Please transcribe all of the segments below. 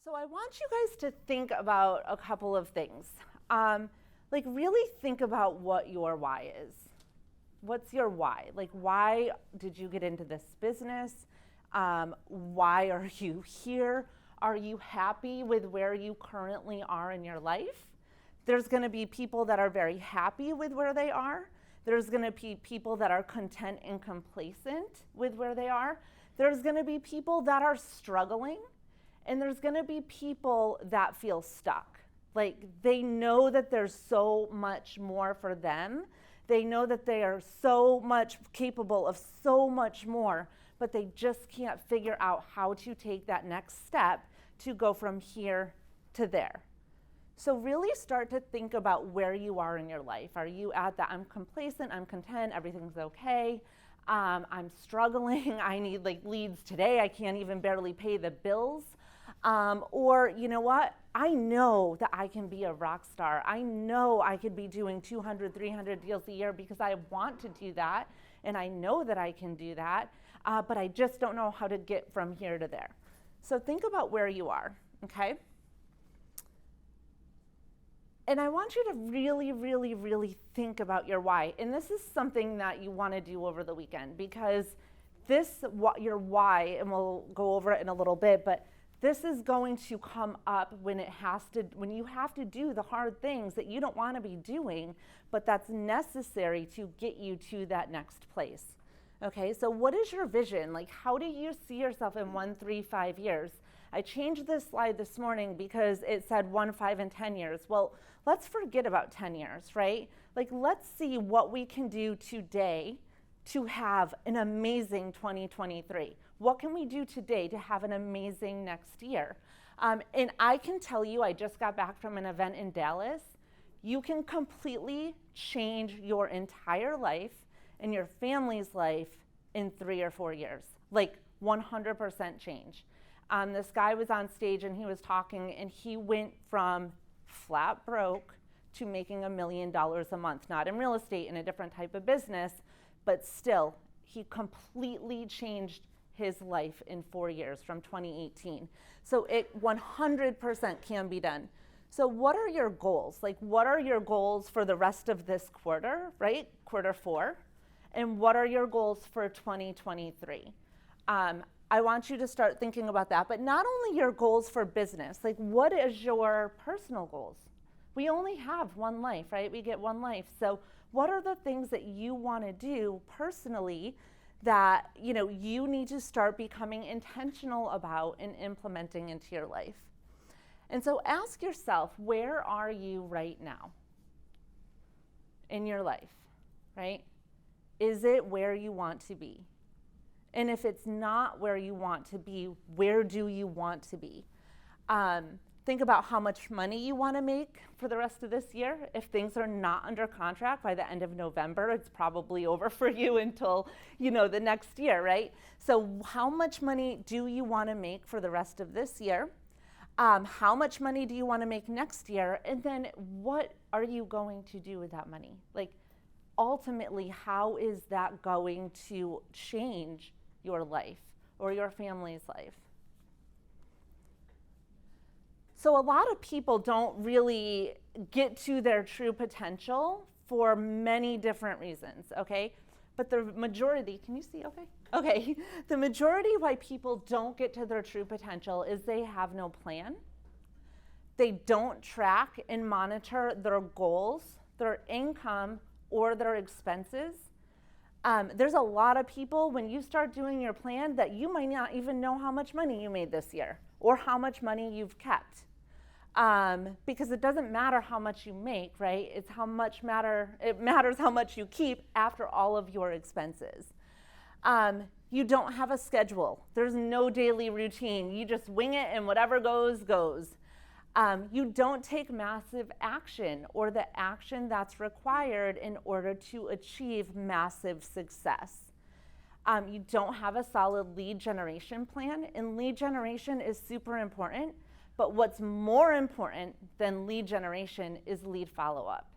So I want you guys to think about a couple of things. Really think about what your why is. What's your why? Like, why did you get into this business? Why are you here? Are you happy with where you currently are in your life? There's going to be people that are very happy with where they are. There's going to be people that are content and complacent with where they are. There's going to be people that are struggling. And there's going to be people that feel stuck. Like, they know that there's so much more for them. They know that they are so much capable of so much more, but they just can't figure out how to take that next step to go from here to there. So really start to think about where you are in your life. Are you at that I'm complacent, I'm content, everything's okay, I'm struggling, I need leads today, I can't even barely pay the bills. Or you know what? I know that I can be a rock star. I know I could be doing 200, 300 deals a year because I want to do that. And I know that I can do that, but I just don't know how to get from here to there. So think about where you are, okay? And I want you to really, really, really think about your why. And this is something that you want to do over the weekend because your why, and we'll go over it in a little bit, but this is going to come up when you have to do the hard things that you don't want to be doing, but that's necessary to get you to that next place. Okay, so what is your vision? Like, how do you see yourself in 1, 3, 5 years? I changed this slide this morning because it said 1, 5, and 10 years. Well, let's forget about 10 years, right? Like, let's see what we can do today to have an amazing 2023. What can we do today to have an amazing next year? And I can tell you, I just got back from an event in Dallas. You can completely change your entire life and your family's life in 3 or 4 years, like 100% change. This guy was on stage and he was talking, and he went from flat broke to making $1 million a month, not in real estate, in a different type of business, but still, he completely changed his life in 4 years from 2018. So it 100% can be done. So what are your goals? Like, what are your goals for the rest of this quarter, right? Quarter 4. And what are your goals for 2023? I want you to start thinking about that, but not only your goals for business, like what is your personal goals? We only have one life, right? We get one life. So what are the things that you want to do personally that you need to start becoming intentional about and implementing into your life? And so ask yourself, where are you right now in your life, right? Is it where you want to be? And if it's not where you want to be, where do you want to be? Think about how much money you want to make for the rest of this year. If things are not under contract by the end of November, it's probably over for you until, the next year, right? So how much money do you want to make for the rest of this year? How much money do you want to make next year? And then what are you going to do with that money? Like, ultimately, how is that going to change your life or your family's life? So a lot of people don't really get to their true potential for many different reasons, okay? But the majority, can you see okay? Okay, the majority why people don't get to their true potential is they have no plan. They don't track and monitor their goals, their income, or their expenses. There's a lot of people, when you start doing your plan, that you might not even know how much money you made this year or how much money you've kept. Because it doesn't matter how much you make, right? It matters how much you keep after all of your expenses. You don't have a schedule. There's no daily routine. You just wing it and whatever goes, goes. You don't take massive action or the action that's required in order to achieve massive success. You don't have a solid lead generation plan, and lead generation is super important, but what's more important than lead generation is lead follow-up.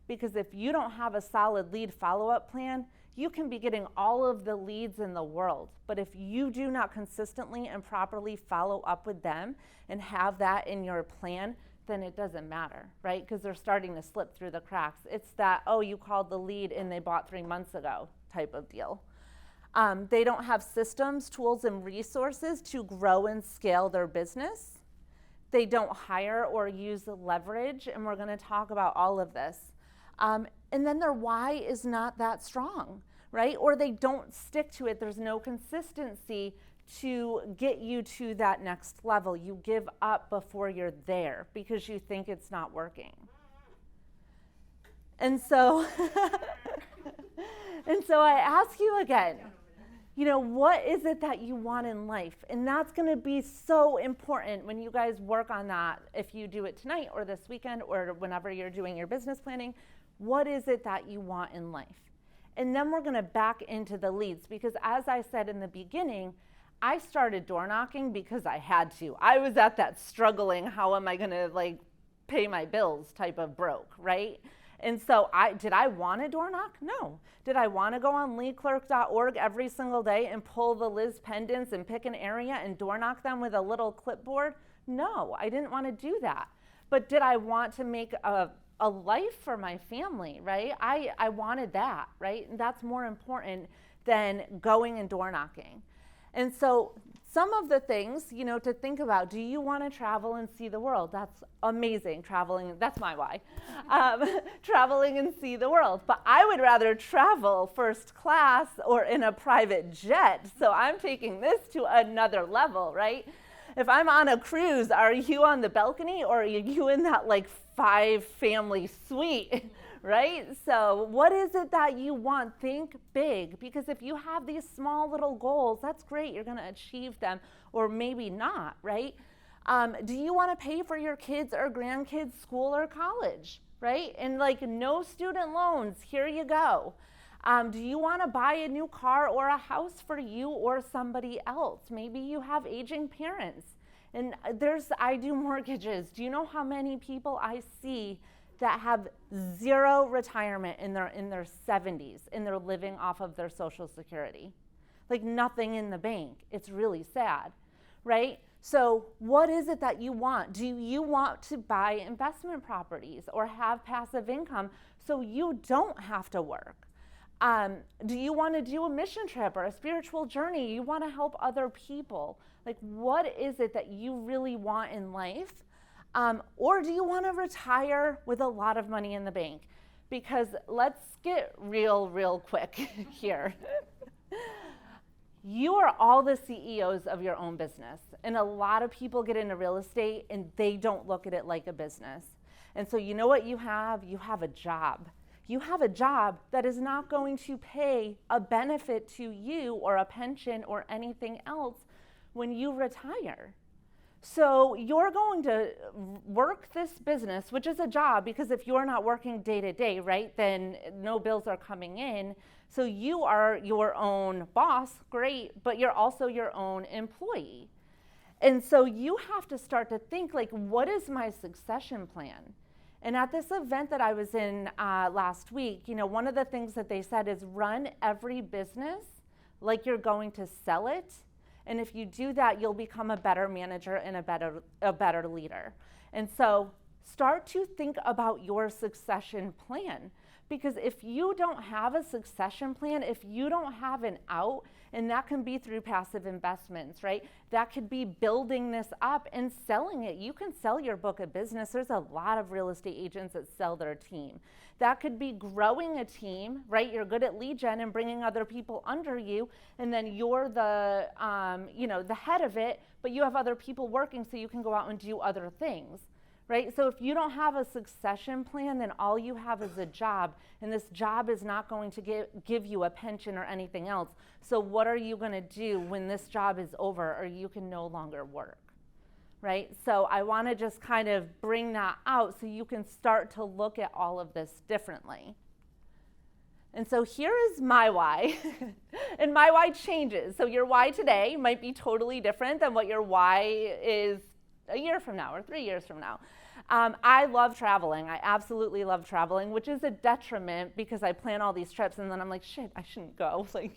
Because if you don't have a solid lead follow-up plan, You can be getting all of the leads in the world, but if you do not consistently and properly follow up with them and have that in your plan, then it doesn't matter, right? Because they're starting to slip through the cracks. It's that, oh, you called the lead and they bought 3 months ago type of deal. They don't have systems, tools, and resources to grow and scale their business. They don't hire or use leverage, and we're going to talk about all of this. And then their why is not that strong, right? Or they don't stick to it. There's no consistency to get you to that next level. You give up before you're there because you think it's not working. And so, I ask you again, what is it that you want in life? And that's going to be so important when you guys work on that. If you do it tonight or this weekend or whenever you're doing your business planning, what is it that you want in life? And then we're going to back into the leads, because as I said in the beginning, I started door knocking because I had to. I was at that struggling, how am I going to pay my bills type of broke, right? And so did I want to door knock? No. Did I want to go on leadclerk.org every single day and pull the Liz pendants and pick an area and door knock them with a little clipboard? No, I didn't want to do that. But did I want to make a life for my family, right? I wanted that, right? And that's more important than going and door knocking. And so some of the things, to think about, do you want to travel and see the world? That's amazing, traveling, that's my why. Traveling and see the world. But I would rather travel first class or in a private jet. So I'm taking this to another level, right? If I'm on a cruise, are you on the balcony or are you in that 5-family suite? Right? So what is it that you want? Think big, because if you have these small little goals, that's great. You're going to achieve them, or maybe not, right? Do you want to pay for your kids or grandkids' school or college, right? And no student loans, here you go. Do you want to buy a new car or a house for you or somebody else? Maybe you have aging parents. And I do mortgages. Do you know how many people I see that have zero retirement in their 70s and they're living off of their Social Security? Nothing in the bank. It's really sad, right? So what is it that you want? Do you want to buy investment properties or have passive income so you don't have to work? Do you want to do a mission trip or a spiritual journey? You want to help other people? What is it that you really want in life? Or do you want to retire with a lot of money in the bank? Because let's get real quick here. You are all the CEOs of your own business. And a lot of people get into real estate and they don't look at it like a business. And so you know what you have? You have a job. You have a job that is not going to pay a benefit to you or a pension or anything else when you retire. So you're going to work this business, which is a job, because if you're not working day to day, right, then no bills are coming in. So you are your own boss, great, but you're also your own employee. And so you have to start to think, what is my succession plan? And at this event that I was in last week, one of the things that they said is run every business like you're going to sell it. And if you do that, you'll become a better manager and a better leader. And so start to think about your succession plan. Because if you don't have a succession plan, if you don't have an out, and that can be through passive investments, right? That could be building this up and selling it. You can sell your book of business. There's a lot of real estate agents that sell their team. That could be growing a team, right? You're good at lead gen and bringing other people under you, and then you're the head of it, but you have other people working so you can go out and do other things. Right? So if you don't have a succession plan, then all you have is a job, and this job is not going to give you a pension or anything else. So what are you going to do when this job is over or you can no longer work? Right? So I want to just kind of bring that out so you can start to look at all of this differently. And so here is my why, and my why changes. So your why today might be totally different than what your why is a year from now or 3 years from now. I love traveling. I absolutely love traveling, which is a detriment because I plan all these trips and then I'm like, shit, I shouldn't go. Like,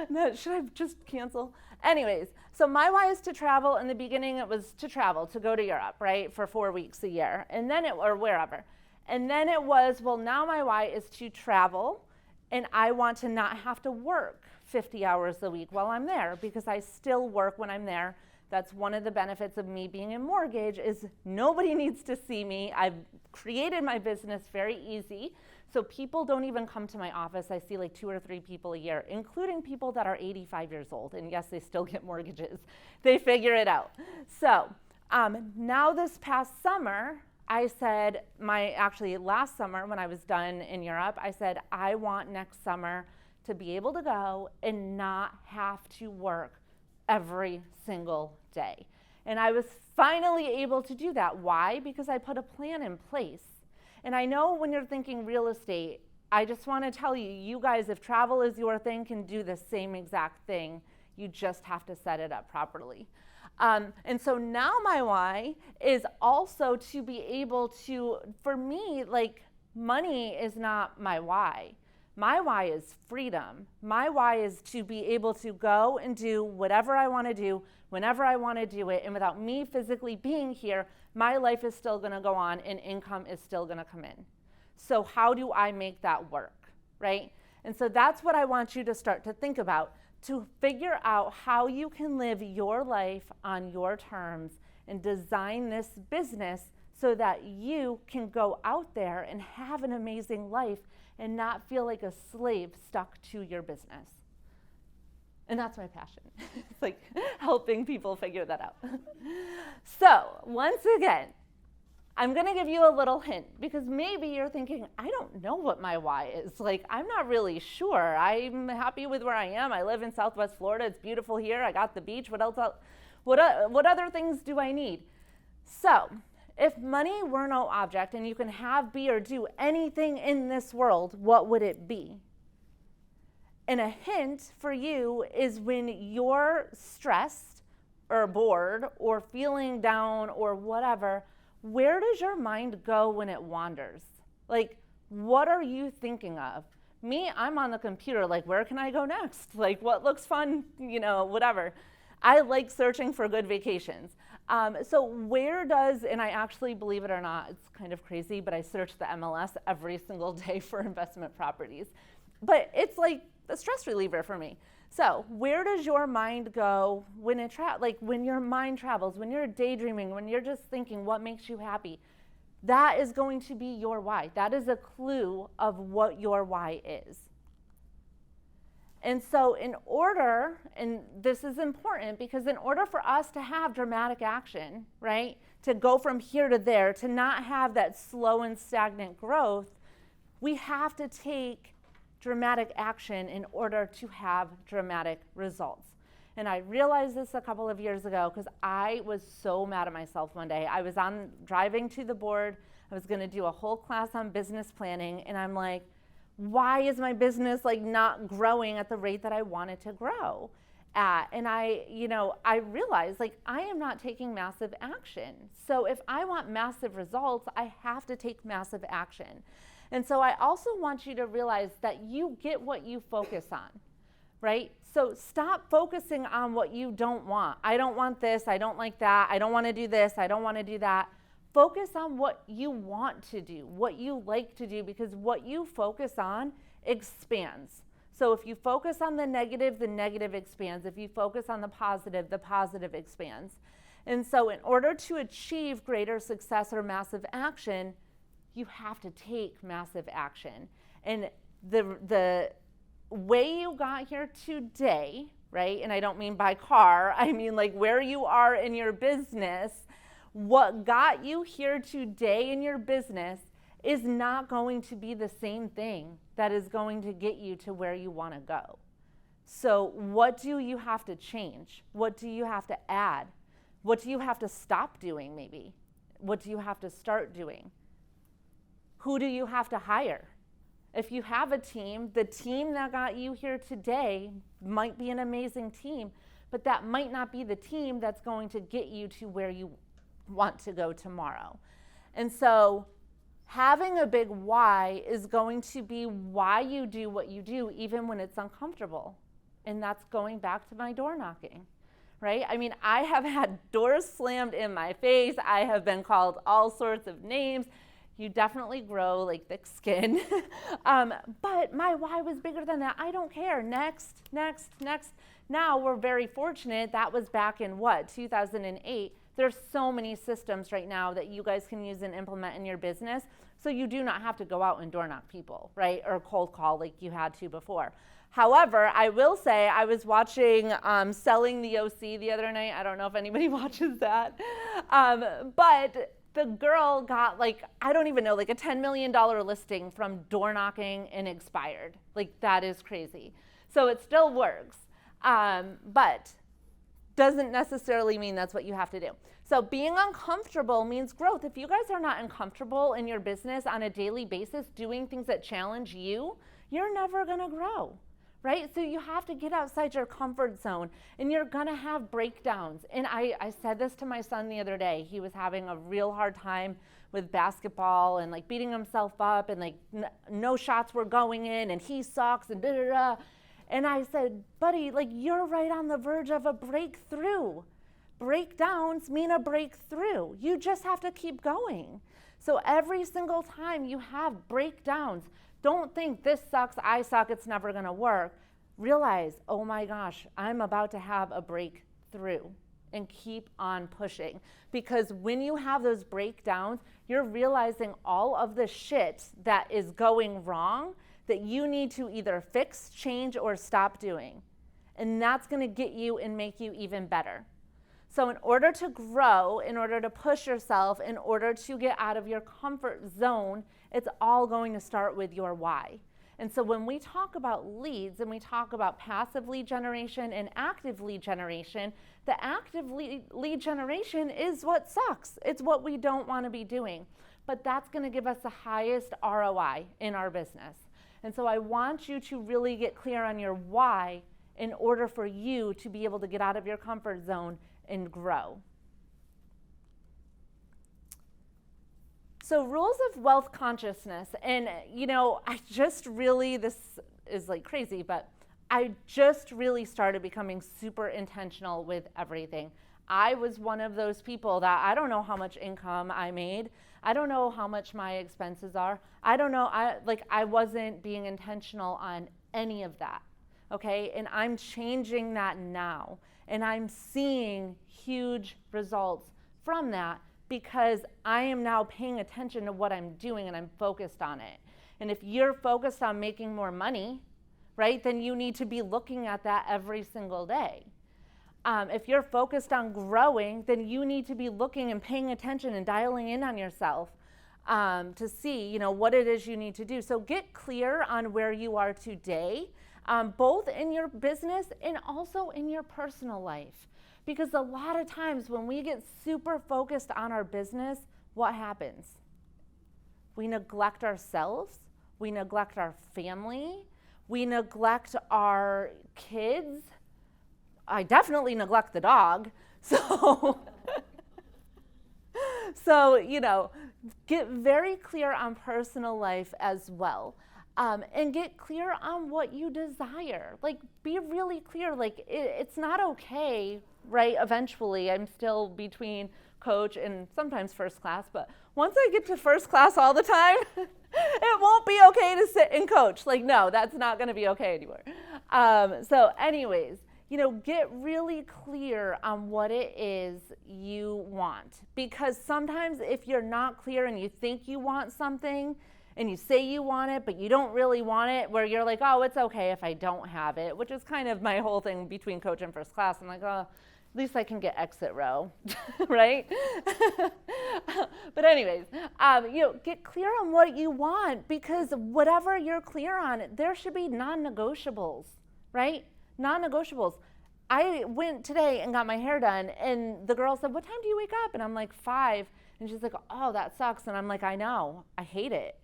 no, should I just cancel? Anyways, so my why is to travel. In the beginning, it was to travel, to go to Europe, right, for 4 weeks a year, and then or wherever. And then it was, well, now my why is to travel, and I want to not have to work 50 hours a week while I'm there because I still work when I'm there. That's one of the benefits of me being in mortgage is nobody needs to see me. I've created my business very easy. So people don't even come to my office. I see like 2 or 3 people a year, including people that are 85 years old. And yes, they still get mortgages. They figure it out. So now this past summer, I said, last summer when I was done in Europe, I said, I want next summer to be able to go and not have to work every single day. And I was finally able to do that. Why? Because I put a plan in place. And I know when you're thinking real estate, I just want to tell you, you guys, if travel is your thing, can do the same exact thing. You just have to set it up properly. And so now my why is also to be able to, for me, like money is not my why. My why is freedom. My why is to be able to go and do whatever I want to do, whenever I want to do it. And without me physically being here, my life is still going to go on and income is still going to come in. So how do I make that work, right? And so that's what I want you to start to think about, to figure out how you can live your life on your terms and design this business so that you can go out there and have an amazing life and not feel like a slave stuck to your business. And that's my passion. It's like helping people figure that out. So once again, I'm going to give you a little hint because maybe you're thinking, I don't know what my why is. Like, I'm not really sure. I'm happy with where I am. I live in Southwest Florida. It's beautiful here. I got the beach. What else? What other things do I need? So if money were no object and you can have, be, or do anything in this world, what would it be? And a hint for you is when you're stressed or bored or feeling down or whatever, where does your mind go when it wanders? Like, what are you thinking of? Me, I'm on the computer, like, where can I go next? Like, what looks fun, whatever. I like searching for good vacations. So where does, and I actually, believe it or not, it's kind of crazy, but I search the MLS every single day for investment properties. But it's like a stress reliever for me. So where does your mind go when when your mind travels, when you're daydreaming, when you're just thinking what makes you happy? That is going to be your why. That is a clue of what your why is. And so and this is important because in order for us to have dramatic action, right, to go from here to there, to not have that slow and stagnant growth, we have to take dramatic action in order to have dramatic results. And I realized this a couple of years ago because I was so mad at myself one day. I was driving to the board. I was going to do a whole class on business planning, and I'm like, why is my business not growing at the rate that I want it to grow at? And I realized I am not taking massive action. So if I want massive results, I have to take massive action. And so I also want you to realize that you get what you focus on, right? So stop focusing on what you don't want. I don't want this, I don't like that, I don't want to do this, I don't want to do that. Focus on what you want to do, what you like to do, because what you focus on expands. So if you focus on the negative expands. If you focus on the positive expands. And so in order to achieve greater success or massive action, you have to take massive action. And the way you got here today, right? And I don't mean by car, I mean where you are in your business. What got you here today in your business is not going to be the same thing that is going to get you to where you want to go. So what do you have to change? What do you have to add? What do you have to stop doing maybe? What do you have to start doing? Who do you have to hire? If you have a team, the team that got you here today might be an amazing team, but that might not be the team that's going to get you to where you want to go tomorrow. And so having a big why is going to be why you do what you do, even when it's uncomfortable. And that's going back to my door knocking, right? I mean, I have had doors slammed in my face. I have been called all sorts of names. You definitely grow like thick skin. But my why was bigger than that. I don't care. Next. Now we're very fortunate. That was back in 2008. There's so many systems right now that you guys can use and implement in your business. So you do not have to go out and door knock people, right? Or cold call like you had to before. However, I will say I was watching Selling the OC the other night. I don't know if anybody watches that. But the girl got I don't even know, a $10 million listing from door knocking and expired. That is crazy. So it still works, but doesn't necessarily mean that's what you have to do. So being uncomfortable means growth. If you guys are not uncomfortable in your business on a daily basis, doing things that challenge you, you're never gonna grow. Right? So you have to get outside your comfort zone, and you're gonna have breakdowns. And I said this to my son the other day. He was having a real hard time with basketball and beating himself up, and no shots were going in, and he sucks, and da da da. And I said, buddy, you're right on the verge of a breakthrough. Breakdowns mean a breakthrough. You just have to keep going. So every single time you have breakdowns, don't think this sucks, I suck, it's never gonna work. Realize, oh my gosh, I'm about to have a breakthrough, and keep on pushing. Because when you have those breakdowns, you're realizing all of the shit that is going wrong that you need to either fix, change, or stop doing. And that's gonna get you and make you even better. So in order to grow, in order to push yourself, in order to get out of your comfort zone, it's all going to start with your why. And so when we talk about leads and we talk about passive lead generation and active lead generation, the active lead generation is what sucks. It's what we don't want to be doing. But that's going to give us the highest ROI in our business. And so I want you to really get clear on your why in order for you to be able to get out of your comfort zone and grow. So rules of wealth consciousness, and I just really, this is crazy, but I just really started becoming super intentional with everything. I was one of those people that I don't know how much income I made. I don't know how much my expenses are. I don't know, I wasn't being intentional on any of that, okay? And I'm changing that now, and I'm seeing huge results from that, because I am now paying attention to what I'm doing and I'm focused on it. And if you're focused on making more money, right, then you need to be looking at that every single day. If you're focused on growing, then you need to be looking and paying attention and dialing in on yourself to see, what it is you need to do. So get clear on where you are today, both in your business and also in your personal life. Because a lot of times when we get super focused on our business, what happens? We neglect ourselves, we neglect our family, we neglect our kids. I definitely neglect the dog. So, get very clear on personal life as well. And get clear on what you desire. Be really clear. It's not okay, right? Eventually, I'm still between coach and sometimes first class, but once I get to first class all the time, it won't be okay to sit and coach. No, that's not going to be okay anymore. So anyways, get really clear on what it is you want. Because sometimes if you're not clear and you think you want something, and you say you want it, but you don't really want it, where you're like, oh, it's okay if I don't have it, which is kind of my whole thing between coach and first class. I'm like, oh, at least I can get exit row, right? But anyways, get clear on what you want, because whatever you're clear on, there should be non-negotiables, right? Non-negotiables. I went today and got my hair done, and the girl said, what time do you wake up? And I'm like, 5. And she's like, oh, that sucks. And I'm like, I know, I hate it.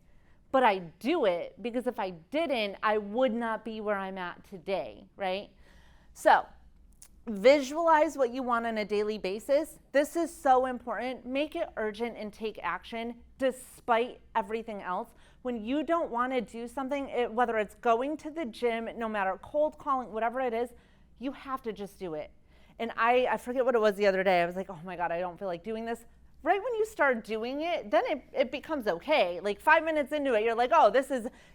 But I do it because if I didn't, I would not be where I'm at today, right? So Visualize what you want on a daily basis. This is so important. Make it urgent and take action despite everything else. When you don't want to do something, whether it's going to the gym, no matter cold calling, whatever it is, you have to just do it. And I forget what it was the other day. I was like, oh my God, I don't feel like doing this. Right when you start doing it, then it becomes okay. Like 5 minutes into it, you're like, oh,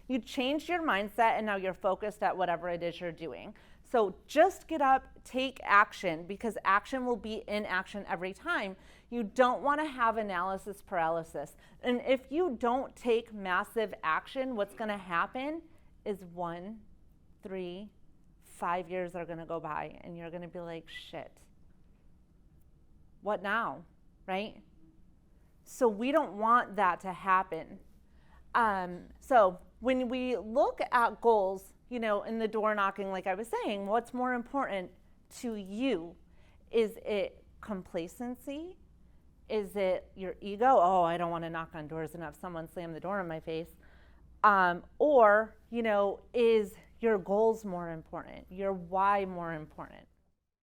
you changed your mindset and now you're focused at whatever it is you're doing. So just get up, take action, because action will be inaction every time. You don't want to have analysis paralysis. And if you don't take massive action, what's going to happen is 1, 3, 5 years are going to go by and you're going to be like, shit, what now, right? So we don't want that to happen. So when we look at goals, in the door knocking, like I was saying, what's more important to you? Is it complacency? Is it your ego? Oh, I don't want to knock on doors and have someone slam the door in my face. Or, is your goals more important? Your why more important?